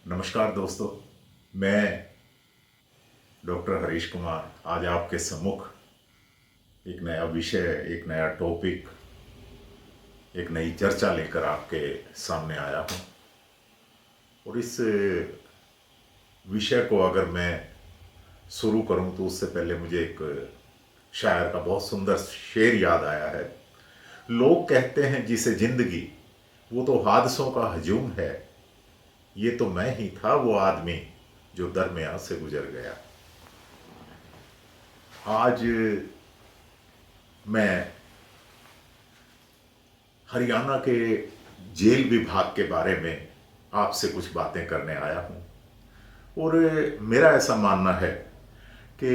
नमस्कार दोस्तों, मैं डॉक्टर हरीश कुमार आज आपके सम्मुख एक नया विषय, एक नया टॉपिक, एक नई चर्चा लेकर आपके सामने आया हूँ। और इस विषय को अगर मैं शुरू करूँ तो उससे पहले मुझे एक शायर का बहुत सुंदर शेर याद आया है। लोग कहते हैं जिसे जिंदगी वो तो हादसों का हजूम है, ये तो मैं ही था वो आदमी जो दरमियान से गुजर गया। आज मैं हरियाणा के जेल विभाग के बारे में आपसे कुछ बातें करने आया हूँ। और मेरा ऐसा मानना है कि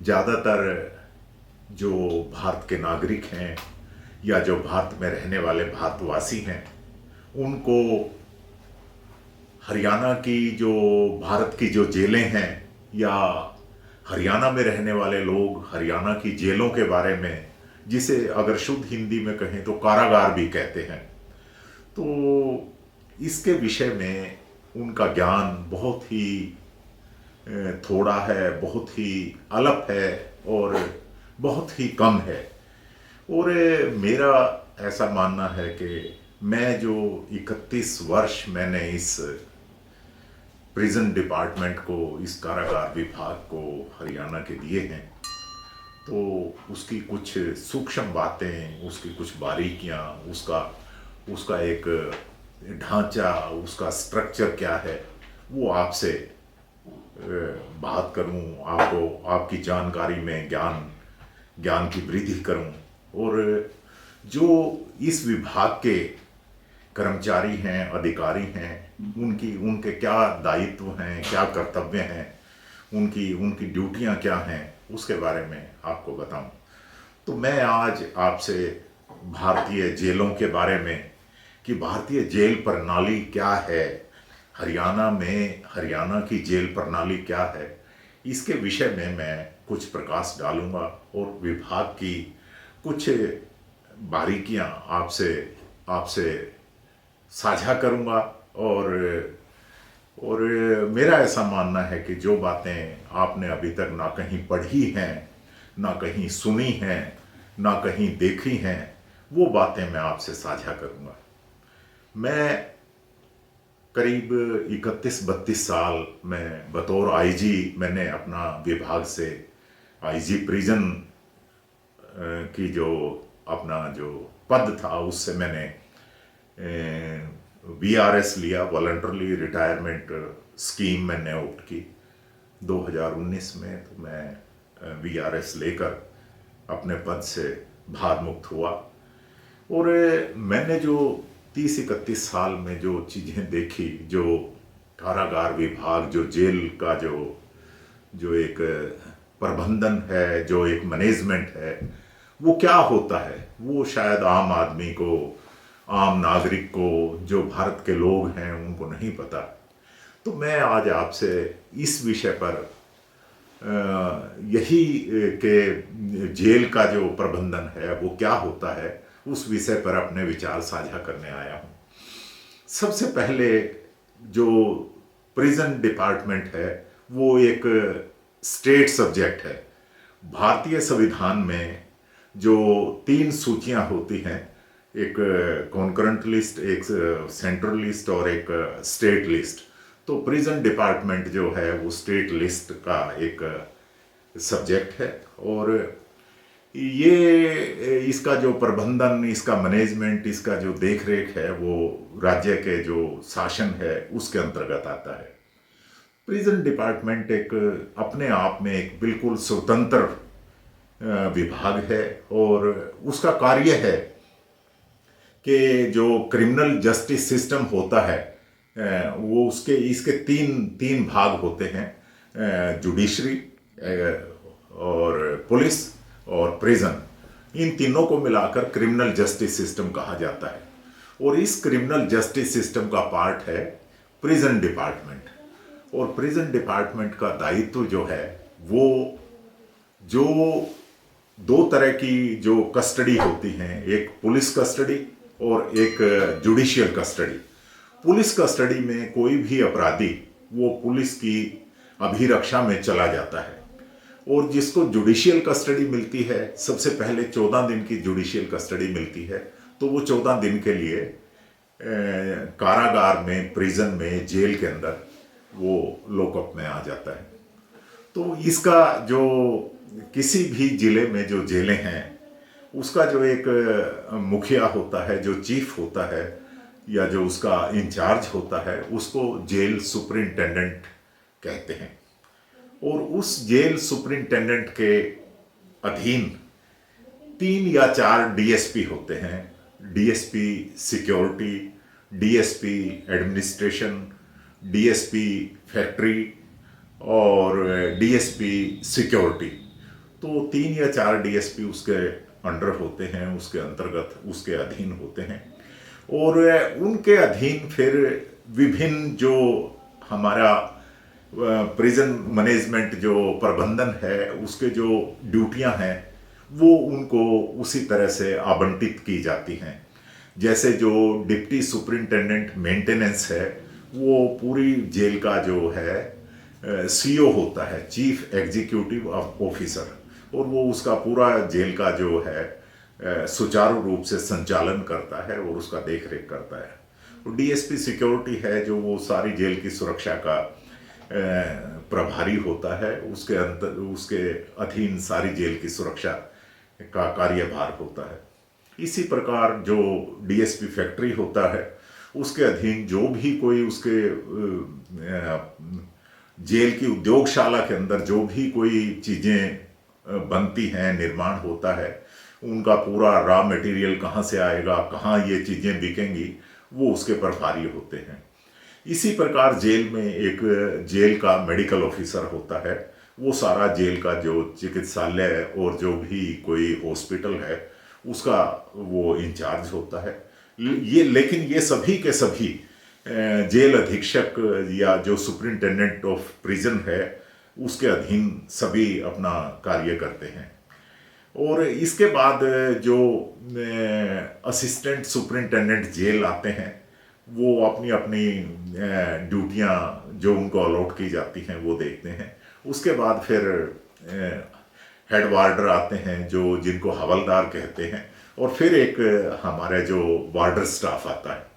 ज़्यादातर जो भारत के नागरिक हैं या जो भारत में रहने वाले भारतवासी हैं, उनको हरियाणा की जो भारत की जो जेलें हैं या हरियाणा में रहने वाले लोग हरियाणा की जेलों के बारे में, जिसे अगर शुद्ध हिंदी में कहें तो कारागार भी कहते हैं, तो इसके विषय में उनका ज्ञान बहुत ही थोड़ा है, बहुत ही अलप है और बहुत ही कम है। और मेरा ऐसा मानना है कि मैं जो 31 वर्ष मैंने इस प्रिजन डिपार्टमेंट को, इस कारागार विभाग को हरियाणा के दिए हैं, तो उसकी कुछ सूक्ष्म बातें, उसकी कुछ बारीकियां, उसका उसका एक ढांचा, उसका स्ट्रक्चर क्या है, वो आपसे बात करूं, आपको आपकी जानकारी में ज्ञान की वृद्धि करूं। और जो इस विभाग के कर्मचारी हैं, अधिकारी हैं, उनके क्या दायित्व हैं, क्या कर्तव्य हैं, उनकी उनकी ड्यूटियां क्या हैं, उसके बारे में आपको बताऊं। तो मैं आज आपसे भारतीय जेलों के बारे में, कि भारतीय जेल प्रणाली क्या है, हरियाणा की जेल प्रणाली क्या है, इसके विषय में मैं कुछ प्रकाश डालूंगा और विभाग की कुछ बारीकियां आपसे आपसे साझा करूंगा। और मेरा ऐसा मानना है कि जो बातें आपने अभी तक ना कहीं पढ़ी हैं, ना कहीं सुनी हैं, ना कहीं देखी हैं, वो बातें मैं आपसे साझा करूंगा। मैं करीब 31-32 साल में बतौर आईजी, मैंने अपना विभाग से आईजी प्रिजन की जो अपना जो पद था, उससे मैंने वीआरएस लिया, वॉलंटरली रिटायरमेंट स्कीम मैंने ऑप्ट की 2019 में। तो मैं वीआरएस लेकर अपने पद से भार मुक्त हुआ। और मैंने जो 30-31 साल में जो चीज़ें देखी, जो कारागार विभाग, जो जेल का जो जो एक प्रबंधन है, जो एक मैनेजमेंट है, वो क्या होता है, वो शायद आम आदमी को, आम नागरिक को, जो भारत के लोग हैं, उनको नहीं पता। तो मैं आज आपसे इस विषय पर यही कि जेल का जो प्रबंधन है वो क्या होता है, उस विषय पर अपने विचार साझा करने आया हूँ। सबसे पहले जो प्रिजन डिपार्टमेंट है वो एक स्टेट सब्जेक्ट है। भारतीय संविधान में जो 3 सूचियां होती हैं, एक कॉन्करेंट लिस्ट, एक सेंट्रल लिस्ट और एक स्टेट लिस्ट, तो प्रिजन डिपार्टमेंट जो है वो स्टेट लिस्ट का एक सब्जेक्ट है। और ये इसका जो प्रबंधन, इसका मैनेजमेंट, इसका जो देखरेख है, वो राज्य के जो शासन है उसके अंतर्गत आता है। प्रिजन डिपार्टमेंट एक अपने आप में एक बिल्कुल स्वतंत्र विभाग है और उसका कार्य है कि जो क्रिमिनल जस्टिस सिस्टम होता है, वो इसके तीन भाग होते हैं, जुडिशरी और पुलिस और प्रिजन। इन तीनों को मिलाकर क्रिमिनल जस्टिस सिस्टम कहा जाता है। और इस क्रिमिनल जस्टिस सिस्टम का पार्ट है प्रिजन डिपार्टमेंट। और प्रिजन डिपार्टमेंट का दायित्व जो है, वो जो 2 तरह की जो कस्टडी होती हैं, एक पुलिस कस्टडी और एक जुडिशियल कस्टडी, पुलिस कस्टडी में कोई भी अपराधी वो पुलिस की अभिरक्षा में चला जाता है, और जिसको जुडिशियल कस्टडी मिलती है, सबसे पहले 14 दिन की जुडिशियल कस्टडी मिलती है, तो वो 14 दिन के लिए कारागार में, प्रिजन में, जेल के अंदर वो लॉकअप में आ जाता है। तो इसका जो किसी भी जिले में जो जेलें हैं, उसका जो एक मुखिया होता है, जो चीफ होता है या जो उसका इंचार्ज होता है, उसको जेल सुपरिंटेंडेंट कहते हैं। और उस जेल सुपरिंटेंडेंट के अधीन 3 या 4 डीएसपी होते हैं। DSP security, DSP administration, DSP factory और डीएसपी सिक्योरिटी। तो 3 या 4 डीएसपी उसके अंडर होते हैं, उसके अंतर्गत, उसके अधीन होते हैं। और उनके अधीन फिर विभिन्न जो हमारा प्रिजन मैनेजमेंट जो प्रबंधन है, उसके जो ड्यूटियां हैं, वो उनको उसी तरह से आवंटित की जाती हैं। जैसे जो डिप्टी सुपरिंटेंडेंट मेंटेनेंस है, वो पूरी जेल का जो है सीओ होता है, चीफ एग्जीक्यूटिव ऑफिसर, और वो उसका पूरा जेल का जो है सुचारू रूप से संचालन करता है और उसका देख रेख करता है। तो डीएसपी सिक्योरिटी है जो वो सारी जेल की सुरक्षा का प्रभारी होता है, उसके अधीन सारी जेल की सुरक्षा का कार्यभार होता है। इसी प्रकार जो डीएसपी फैक्ट्री होता है, उसके अधीन जो भी कोई उसके जेल की उद्योगशाला के अंदर जो भी कोई चीज़ें बनती हैं, निर्माण होता है, उनका पूरा रॉ मटेरियल कहाँ से आएगा, कहाँ ये चीज़ें बिकेंगी, वो उसके प्रभारी होते हैं। इसी प्रकार जेल में एक जेल का मेडिकल ऑफिसर होता है, वो सारा जेल का जो चिकित्सालय और जो भी कोई हॉस्पिटल है, उसका वो इंचार्ज होता है। लेकिन ये सभी के सभी जेल अधीक्षक या जो सुपरिंटेंडेंट ऑफ प्रिजन है, उसके अधीन सभी अपना कार्य करते हैं। और इसके बाद जो असिस्टेंट सुपरिंटेंडेंट जेल आते हैं, वो अपनी अपनी ड्यूटियां जो उनको अलॉट की जाती हैं वो देखते हैं। उसके बाद फिर हेड वार्डर आते हैं, जो जिनको हवलदार कहते हैं, और फिर एक हमारे जो वार्डर स्टाफ आता है।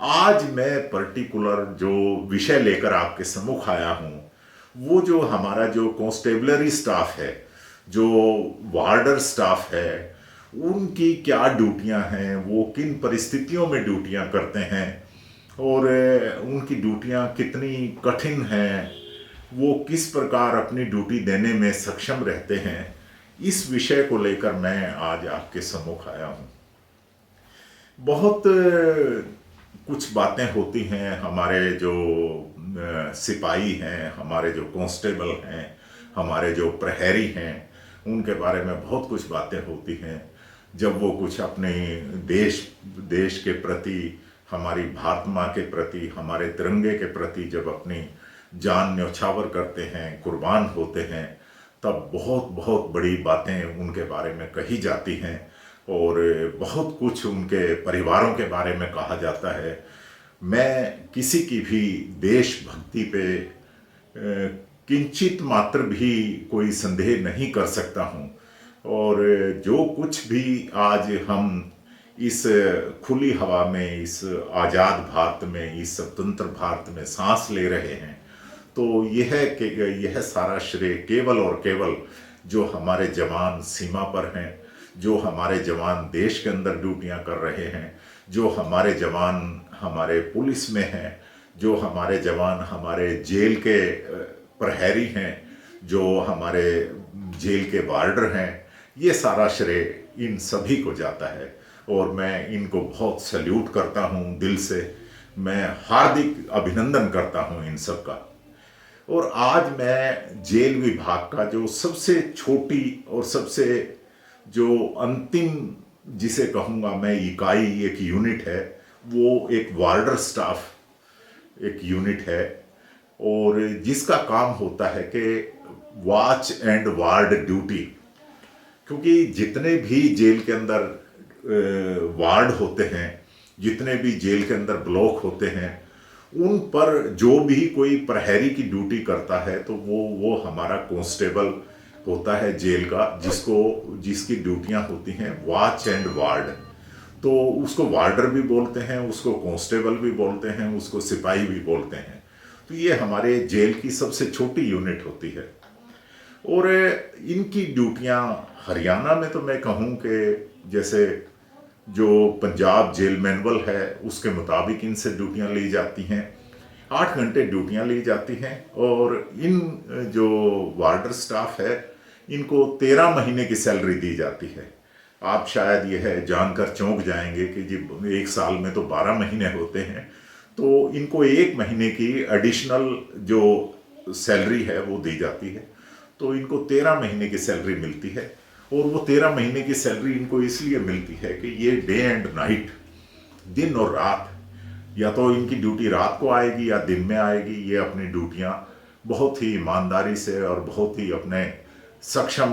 आज मैं पर्टिकुलर जो विषय लेकर आपके सम्मुख आया हूँ, वो जो हमारा जो कांस्टेबलरी स्टाफ है, जो वार्डर स्टाफ है, उनकी क्या ड्यूटियां हैं, वो किन परिस्थितियों में ड्यूटियां करते हैं, और उनकी ड्यूटियां कितनी कठिन हैं, वो किस प्रकार अपनी ड्यूटी देने में सक्षम रहते हैं, इस विषय को लेकर मैं आज आपके सम्मुख आया हूँ। बहुत कुछ बातें होती हैं, हमारे जो सिपाही हैं, हमारे जो कांस्टेबल हैं, हमारे जो प्रहरी हैं, उनके बारे में बहुत कुछ बातें होती हैं। जब वो कुछ अपने देश के प्रति, हमारी भारत माँ के प्रति, हमारे तिरंगे के प्रति जब अपनी जान न्यौछावर करते हैं, कुर्बान होते हैं, तब बहुत बहुत बड़ी बातें उनके बारे में कही जाती हैं, और बहुत कुछ उनके परिवारों के बारे में कहा जाता है। मैं किसी की भी देशभक्ति पे किंचित मात्र भी कोई संदेह नहीं कर सकता हूँ, और जो कुछ भी आज हम इस खुली हवा में, इस आज़ाद भारत में, इस स्वतंत्र भारत में सांस ले रहे हैं, तो यह सारा श्रेय केवल और केवल जो हमारे जवान सीमा पर हैं, जो हमारे जवान देश के अंदर ड्यूटियां कर रहे हैं, जो हमारे जवान हमारे पुलिस में हैं, जो हमारे जवान हमारे जेल के प्रहरी हैं, जो हमारे जेल के वार्डर हैं, ये सारा श्रेय इन सभी को जाता है। और मैं इनको बहुत सैल्यूट करता हूँ दिल से, मैं हार्दिक अभिनंदन करता हूँ इन सब का। और आज मैं जेल विभाग का जो सबसे छोटी और सबसे जो अंतिम जिसे कहूँगा मैं इकाई, एक यूनिट है, वो एक वार्डर स्टाफ एक यूनिट है, और जिसका काम होता है कि वॉच एंड वार्ड ड्यूटी। क्योंकि जितने भी जेल के अंदर वार्ड होते हैं जितने भी जेल के अंदर ब्लॉक होते हैं उन पर जो भी कोई प्रहरी की ड्यूटी करता है तो वो हमारा कांस्टेबल होता है जेल का, जिसकी ड्यूटियां होती हैं वॉच एंड वार्ड। तो उसको वार्डर भी बोलते हैं, उसको कांस्टेबल भी बोलते हैं, उसको सिपाही भी बोलते हैं। तो ये हमारे जेल की सबसे छोटी यूनिट होती है। और इनकी ड्यूटियां हरियाणा में तो मैं कहूँ कि जैसे जो पंजाब जेल मैनुअल है उसके मुताबिक इनसे ड्यूटियां ली जाती हैं। 8 घंटे ड्यूटियां ली जाती हैं। और इन जो वार्डर स्टाफ है इनको 13 महीने की सैलरी दी जाती है। आप शायद यह है जानकर चौंक जाएंगे कि जी एक साल में तो 12 महीने होते हैं, तो इनको 1 महीने की एडिशनल जो सैलरी है वो दी जाती है। तो इनको 13 महीने की सैलरी मिलती है। और वो 13 महीने की सैलरी इनको इसलिए मिलती है कि ये डे एंड नाइट, दिन और रात, या तो इनकी ड्यूटी रात को आएगी या दिन में आएगी, ये अपनी ड्यूटियां बहुत ही ईमानदारी से और बहुत ही अपने सक्षम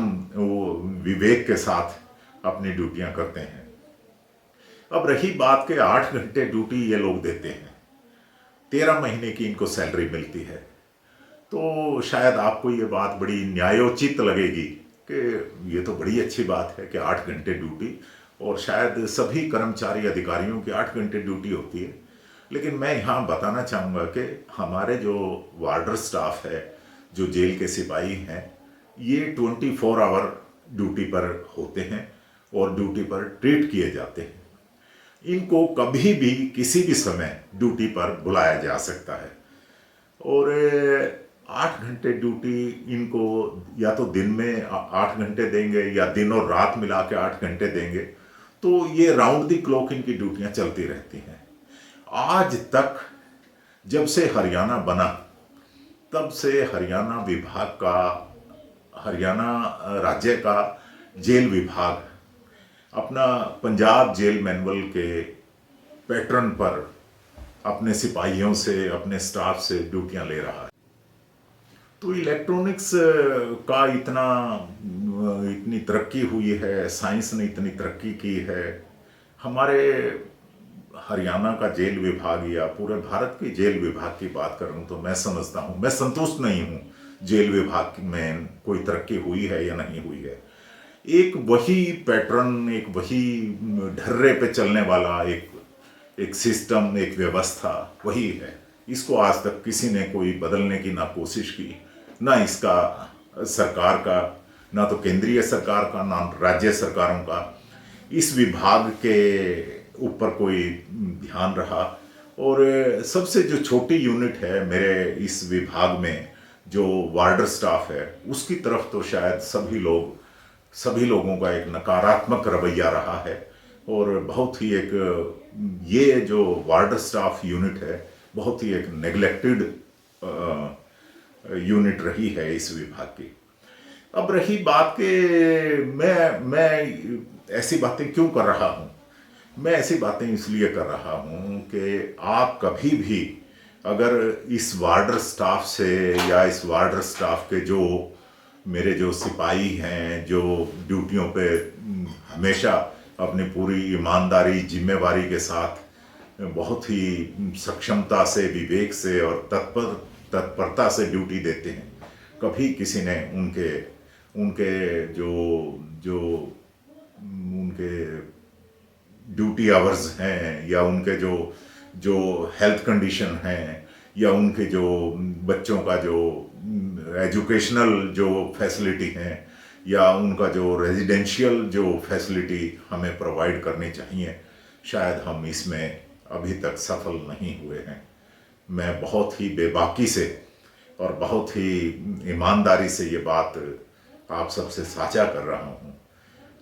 विवेक के साथ अपनी ड्यूटियां करते हैं। अब रही बात के 8 घंटे ड्यूटी ये लोग देते हैं, 13 महीने की इनको सैलरी मिलती है। तो शायद आपको ये बात बड़ी न्यायोचित लगेगी कि ये तो बड़ी अच्छी बात है कि 8 घंटे ड्यूटी, और शायद सभी कर्मचारी अधिकारियों की 8 घंटे ड्यूटी होती है। लेकिन मैं यहाँ बताना चाहूँगा कि हमारे जो वार्डर स्टाफ है, जो जेल के सिपाही हैं, ये 24 आवर ड्यूटी पर होते हैं और ड्यूटी पर ट्रीट किए जाते हैं। इनको कभी भी किसी भी समय ड्यूटी पर बुलाया जा सकता है। और 8 घंटे ड्यूटी इनको या तो दिन में 8 घंटे देंगे या दिन और रात मिला के 8 घंटे देंगे। तो ये राउंड द क्लॉक इनकी ड्यूटियां चलती रहती हैं। आज तक जब से हरियाणा बना तब से हरियाणा राज्य का जेल विभाग अपना पंजाब जेल मैनुअल के पैटर्न पर अपने सिपाहियों से, अपने स्टाफ से ड्यूटियां ले रहा है। तो इलेक्ट्रॉनिक्स का इतनी तरक्की हुई है, साइंस ने इतनी तरक्की की है। हमारे हरियाणा का जेल विभाग या पूरे भारत के जेल विभाग की बात करूं तो मैं समझता हूं, मैं संतुष्ट नहीं हूं जेल विभाग में कोई तरक्की हुई है या नहीं हुई है। एक वही पैटर्न, एक वही ढर्रे पे चलने वाला एक सिस्टम, एक व्यवस्था वही है। इसको आज तक किसी ने कोई बदलने की ना कोशिश की, ना इसका सरकार का, ना तो केंद्रीय सरकार का, ना राज्य सरकारों का इस विभाग के ऊपर कोई ध्यान रहा। और सबसे जो छोटी यूनिट है मेरे इस विभाग में, जो वार्डर स्टाफ है, उसकी तरफ तो शायद सभी लोगों का एक नकारात्मक रवैया रहा है। और बहुत ही ये जो वार्डर स्टाफ यूनिट है बहुत ही एक नेग्लेक्टेड यूनिट रही है इस विभाग की। अब रही बात कि मैं ऐसी बातें क्यों कर रहा हूँ। मैं ऐसी बातें इसलिए कर रहा हूँ कि आप कभी भी अगर इस वार्डर स्टाफ से या इस वार्डर स्टाफ के जो मेरे जो सिपाही हैं, जो ड्यूटियों पे हमेशा अपनी पूरी ईमानदारी, जिम्मेवारी के साथ बहुत ही सक्षमता से, विवेक से और तत्परता से ड्यूटी देते हैं, कभी किसी ने उनके उनके ड्यूटी आवर्स हैं या उनके जो हेल्थ कंडीशन हैं या उनके जो बच्चों का जो एजुकेशनल जो फैसिलिटी हैं या उनका जो रेजिडेंशियल जो फैसिलिटी हमें प्रोवाइड करनी चाहिए, शायद हम इसमें अभी तक सफल नहीं हुए हैं। मैं बहुत ही बेबाकी से और बहुत ही ईमानदारी से ये बात आप सबसे साझा कर रहा हूँ,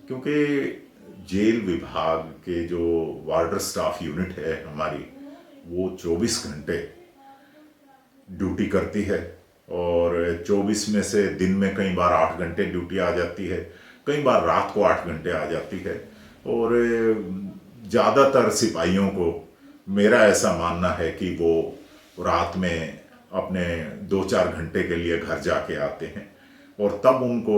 क्योंकि जेल विभाग के जो वार्डर स्टाफ यूनिट है हमारी, वो 24 घंटे ड्यूटी करती है। और 24 में से दिन में कई बार 8 घंटे ड्यूटी आ जाती है, कई बार रात को 8 घंटे आ जाती है। और ज़्यादातर सिपाहियों को मेरा ऐसा मानना है कि वो रात में अपने 2-4 घंटे के लिए घर जाके आते हैं और तब उनको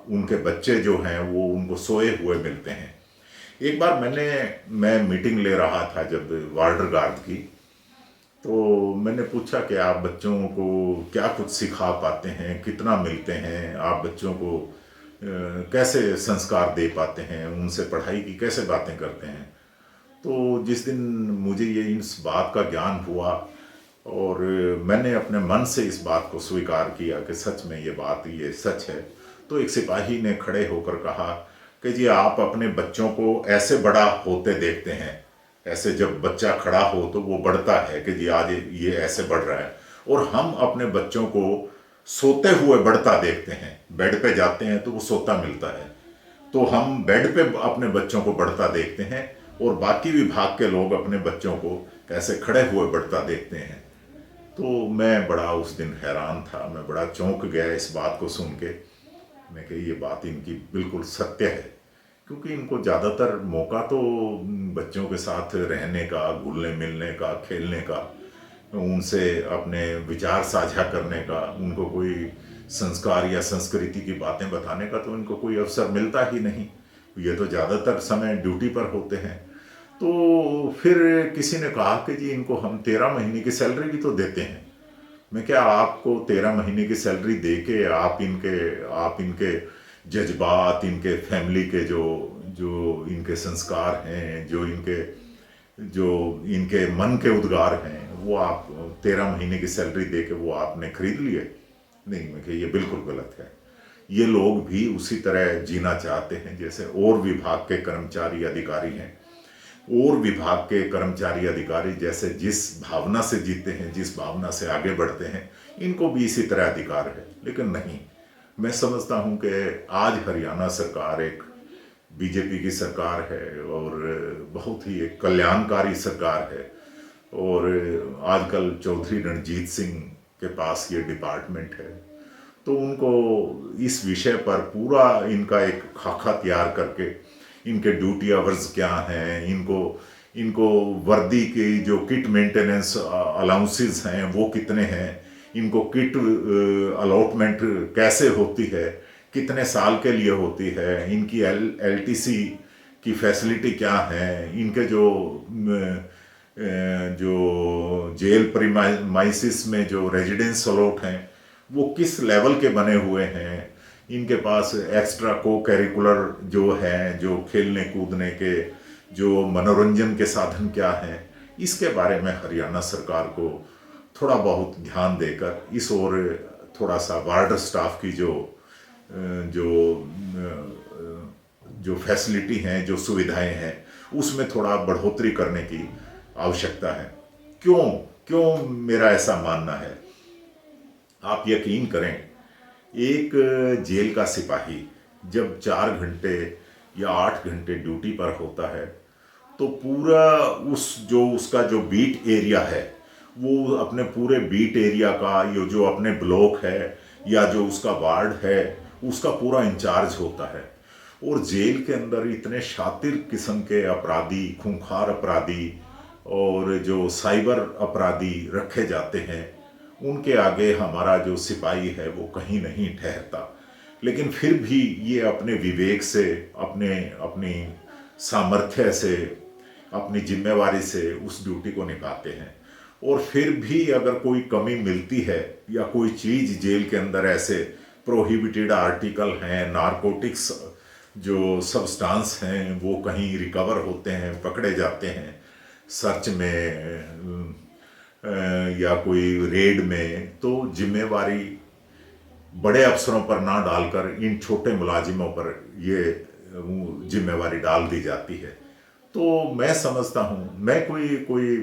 उनके बच्चे जो हैं वो उनको सोए हुए मिलते हैं। एक बार मैं मीटिंग ले रहा था जब वार्डर गार्ड की, तो मैंने पूछा कि आप बच्चों को क्या कुछ सिखा पाते हैं, कितना मिलते हैं, आप बच्चों को कैसे संस्कार दे पाते हैं, उनसे पढ़ाई की कैसे बातें करते हैं। तो जिस दिन मुझे ये इस बात का ज्ञान हुआ और मैंने अपने मन से इस बात को स्वीकार किया कि सच में ये सच है, तो एक सिपाही ने खड़े होकर कहा कि जी आप अपने बच्चों को ऐसे बड़ा होते देखते हैं, ऐसे जब बच्चा खड़ा हो तो वो बढ़ता है कि जी आज ये ऐसे बढ़ रहा है, और हम अपने बच्चों को सोते हुए बढ़ता देखते हैं। बेड पे जाते हैं तो वो सोता मिलता है, तो हम बेड पे अपने बच्चों को बढ़ता देखते हैं और बाकी विभाग के लोग अपने बच्चों को ऐसे खड़े हुए बढ़ता देखते हैं। तो मैं बड़ा उस दिन हैरान था, मैं बड़ा चौंक गया इस बात को सुन के। मैं कि ये बात इनकी बिल्कुल सत्य है, क्योंकि इनको ज़्यादातर मौका तो बच्चों के साथ रहने का, घुलने मिलने का, खेलने का, उनसे अपने विचार साझा करने का, उनको कोई संस्कार या संस्कृति की बातें बताने का तो इनको कोई अवसर मिलता ही नहीं। ये तो ज़्यादातर समय ड्यूटी पर होते हैं। तो फिर किसी ने कहा कि जी इनको हम 13 महीने की सैलरी भी तो देते हैं। मैं क्या आपको 13 महीने की सैलरी दे के आप इनके जज्बात, इनके फैमिली के जो जो इनके संस्कार हैं, जो इनके मन के उद्गार हैं, वो आप 13 महीने की सैलरी दे के वो आपने खरीद लिए? नहीं, मैं कि ये बिल्कुल गलत है। ये लोग भी उसी तरह जीना चाहते हैं जैसे और विभाग के कर्मचारी अधिकारी हैं। और विभाग के कर्मचारी अधिकारी जैसे जिस भावना से जीते हैं, जिस भावना से आगे बढ़ते हैं, इनको भी इसी तरह अधिकार है। लेकिन नहीं, मैं समझता हूँ कि आज हरियाणा सरकार एक बीजेपी की सरकार है और बहुत ही एक कल्याणकारी सरकार है, और आजकल चौधरी रणजीत सिंह के पास ये डिपार्टमेंट है। तो उनको इस विषय पर पूरा इनका एक खाका तैयार करके, इनके ड्यूटी आवर्स क्या हैं, इनको इनको वर्दी की जो किट मेंटेनेंस अलाउंसेस हैं वो कितने हैं, इनको किट अलॉटमेंट कैसे होती है, कितने साल के लिए होती है, इनकी एलटीसी की फैसिलिटी क्या है, इनके जो जेल प्रीमाइसिस में जो रेजिडेंस अलॉट हैं वो किस लेवल के बने हुए हैं, इनके पास एक्स्ट्रा को करिकुलर जो है, जो खेलने कूदने के जो मनोरंजन के साधन क्या हैं, इसके बारे में हरियाणा सरकार को थोड़ा बहुत ध्यान देकर इस ओर थोड़ा सा बॉर्डर स्टाफ की जो जो फैसिलिटी हैं, जो सुविधाएं हैं, उसमें थोड़ा बढ़ोतरी करने की आवश्यकता है। क्यों क्यों मेरा ऐसा मानना है? आप यकीन करें, एक जेल का सिपाही जब 4 घंटे या 8 घंटे ड्यूटी पर होता है, तो पूरा उसका जो बीट एरिया है, वो अपने पूरे बीट एरिया का ये जो अपने ब्लॉक है या जो उसका वार्ड है, उसका पूरा इंचार्ज होता है। और जेल के अंदर इतने शातिर किस्म के अपराधी, खूंखार अपराधी और जो साइबर अपराधी रखे जाते हैं, उनके आगे हमारा जो सिपाही है वो कहीं नहीं ठहरता। लेकिन फिर भी ये अपने विवेक से, अपनी सामर्थ्य से, अपनी जिम्मेवारी से उस ड्यूटी को निभाते हैं। और फिर भी अगर कोई कमी मिलती है या कोई चीज़ जेल के अंदर ऐसे प्रोहिबिटेड आर्टिकल हैं, नारकोटिक्स जो सब्सटेंस हैं, वो कहीं रिकवर होते हैं, पकड़े जाते हैं सर्च में या कोई रेड में, तो जिम्मेवारी बड़े अफसरों पर ना डालकर इन छोटे मुलाजिमों पर ये जिम्मेवारी डाल दी जाती है। तो मैं समझता हूँ, मैं कोई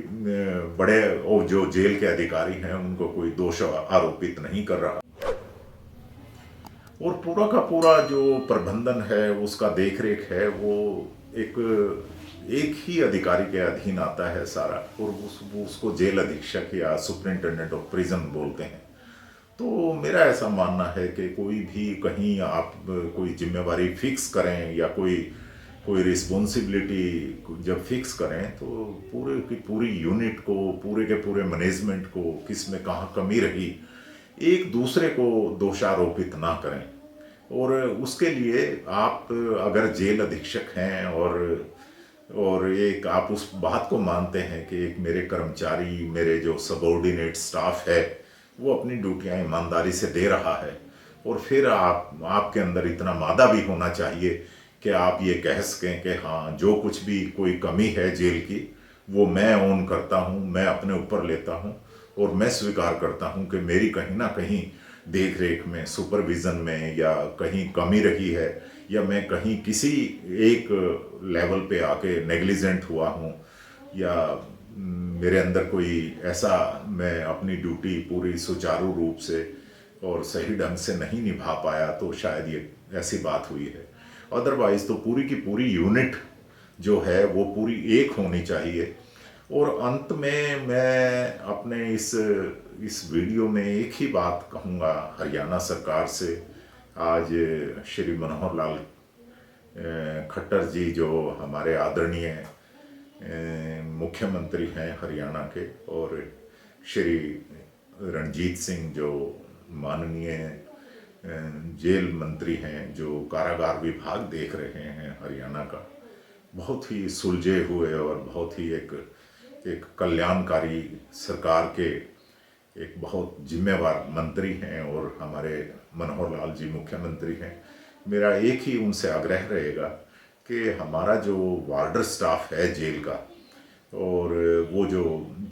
बड़े और जो जेल के अधिकारी हैं उनको कोई दोष आरोपित नहीं कर रहा, और पूरा का पूरा जो प्रबंधन है, उसका देख रेख है, वो एक ही अधिकारी के अधीन आता है सारा, और उसको जेल अधीक्षक या सुपरिंटेंडेंट ऑफ प्रिजन बोलते हैं। तो मेरा ऐसा मानना है कि कोई भी कहीं आप कोई जिम्मेवारी फिक्स करें या कोई रिस्पॉन्सिबिलिटी जब फिक्स करें, तो पूरे की पूरी यूनिट को, पूरे के पूरे मैनेजमेंट को किस में कहाँ कमी रही, एक दूसरे को दोषारोपित ना करें। और उसके लिए आप अगर जेल अधीक्षक हैं और और एक आप उस बात को मानते हैं कि एक मेरे कर्मचारी, मेरे जो सबॉर्डिनेट स्टाफ है, वो अपनी ड्यूटियां ईमानदारी से दे रहा है, और फिर आपके अंदर इतना मादा भी होना चाहिए कि आप ये कह सकें कि हाँ, जो कुछ भी कोई कमी है जेल की, वो मैं ओन करता हूँ, मैं अपने ऊपर लेता हूँ, और मैं स्वीकार करता हूँ कि मेरी कहीं ना कहीं देख रेख में, सुपरविज़न में या कहीं कमी रही है, या मैं कहीं किसी एक लेवल पे आके नेग्लिजेंट हुआ हूँ, या मेरे अंदर कोई ऐसा, मैं अपनी ड्यूटी पूरी सुचारू रूप से और सही ढंग से नहीं निभा पाया, तो शायद ये ऐसी बात हुई है। अदरवाइज़ तो पूरी की पूरी यूनिट जो है वो पूरी एक होनी चाहिए। और अंत में मैं अपने इस वीडियो में एक ही बात कहूँगा हरियाणा सरकार से। आज श्री मनोहर लाल खट्टर जी, जो हमारे आदरणीय मुख्यमंत्री हैं हरियाणा के, और श्री रणजीत सिंह जो माननीय जेल मंत्री हैं, जो कारागार विभाग देख रहे हैं हरियाणा का, बहुत ही सुलझे हुए और बहुत ही एक कल्याणकारी सरकार के एक बहुत जिम्मेवार मंत्री हैं, और हमारे मनोहर लाल जी मुख्यमंत्री हैं। मेरा एक ही उनसे आग्रह रहेगा कि हमारा जो वार्डर स्टाफ है जेल का, और वो जो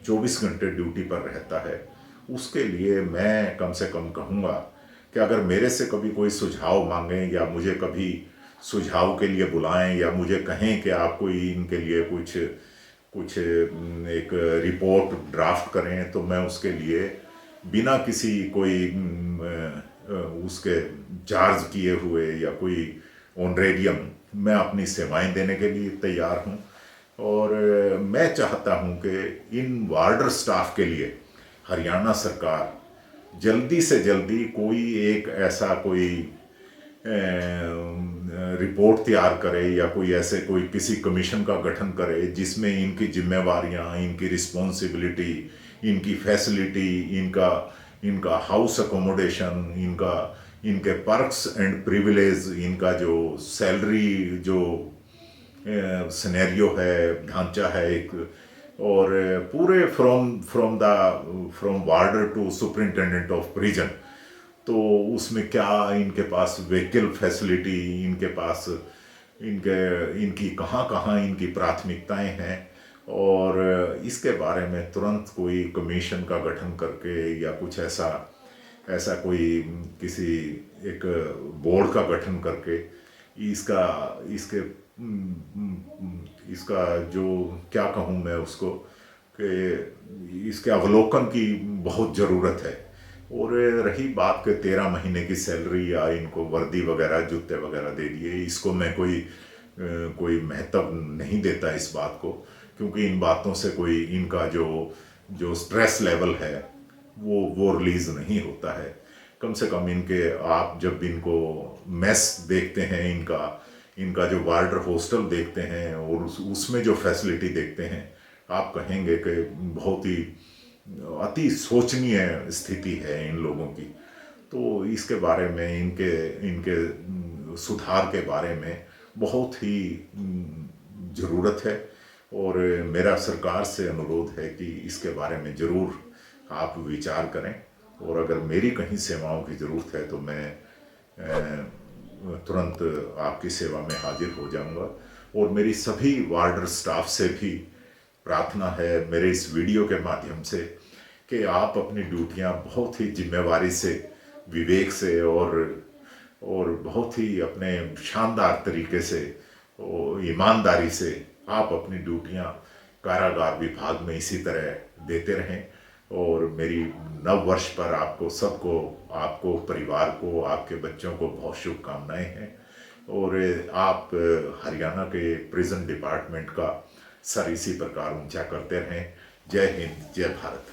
24 घंटे ड्यूटी पर रहता है, उसके लिए मैं कम से कम कहूँगा कि अगर मेरे से कभी कोई सुझाव मांगें, या मुझे कभी सुझाव के लिए बुलाएं, या मुझे कहें कि आप कोई इनके लिए कुछ कुछ एक रिपोर्ट ड्राफ्ट करें, तो मैं उसके लिए बिना किसी कोई उसके चार्ज किए हुए या कोई ऑनरेरियम, मैं अपनी सेवाएं देने के लिए तैयार हूं। और मैं चाहता हूं कि इन वार्डर स्टाफ के लिए हरियाणा सरकार जल्दी से जल्दी कोई एक ऐसा कोई रिपोर्ट तैयार करे, या कोई ऐसे कोई किसी कमीशन का गठन करे जिसमें इनकी जिम्मेवारियां, इनकी रिस्पॉन्सिबिलिटी, इनकी फैसिलिटी, इनका हाउस अकोमोडेशन, इनके पर्क्स एंड प्रिविलेज, इनका जो सैलरी जो सिनेरियो है, ढांचा है एक, और पूरे from warder to superintendent of prison, तो उसमें क्या इनके पास व्हीकल फैसिलिटी, इनके पास इनकी कहाँ कहाँ इनकी प्राथमिकताएं हैं, और इसके बारे में तुरंत कोई कमीशन का गठन करके, या कुछ ऐसा कोई किसी एक बोर्ड का गठन करके इसका जो क्या कहूँ मैं उसको, कि इसके अवलोकन की बहुत ज़रूरत है। और रही बात के 13 महीने की सैलरी, या इनको वर्दी वगैरह, जूते वगैरह दे दिए, इसको मैं कोई महत्व नहीं देता इस बात को, क्योंकि इन बातों से कोई इनका जो स्ट्रेस लेवल है वो रिलीज़ नहीं होता है। कम से कम आप जब इनको मेस देखते हैं, इनका जो वार्डर हॉस्टल देखते हैं, और उसमें जो फैसिलिटी देखते हैं, आप कहेंगे कि बहुत ही अति शोचनीय स्थिति है इन लोगों की। तो इसके बारे में, इनके सुधार के बारे में बहुत ही ज़रूरत है, और मेरा सरकार से अनुरोध है कि इसके बारे में ज़रूर आप विचार करें। और अगर मेरी कहीं सेवाओं की ज़रूरत है तो मैं तुरंत आपकी सेवा में हाजिर हो जाऊंगा। और मेरी सभी वार्डर स्टाफ से भी प्रार्थना है मेरे इस वीडियो के माध्यम से, कि आप अपनी ड्यूटियां बहुत ही जिम्मेवारी से, विवेक से, और बहुत ही अपने शानदार तरीके से और ईमानदारी से आप अपनी ड्यूटियां कारागार विभाग में इसी तरह देते रहें। और मेरी नव वर्ष पर आपको, परिवार को, आपके बच्चों को बहुत शुभकामनाएं हैं। और आप हरियाणा के प्रिजन डिपार्टमेंट का सर इसी प्रकार ऊंचा करते रहें। जय हिंद, जय भारत।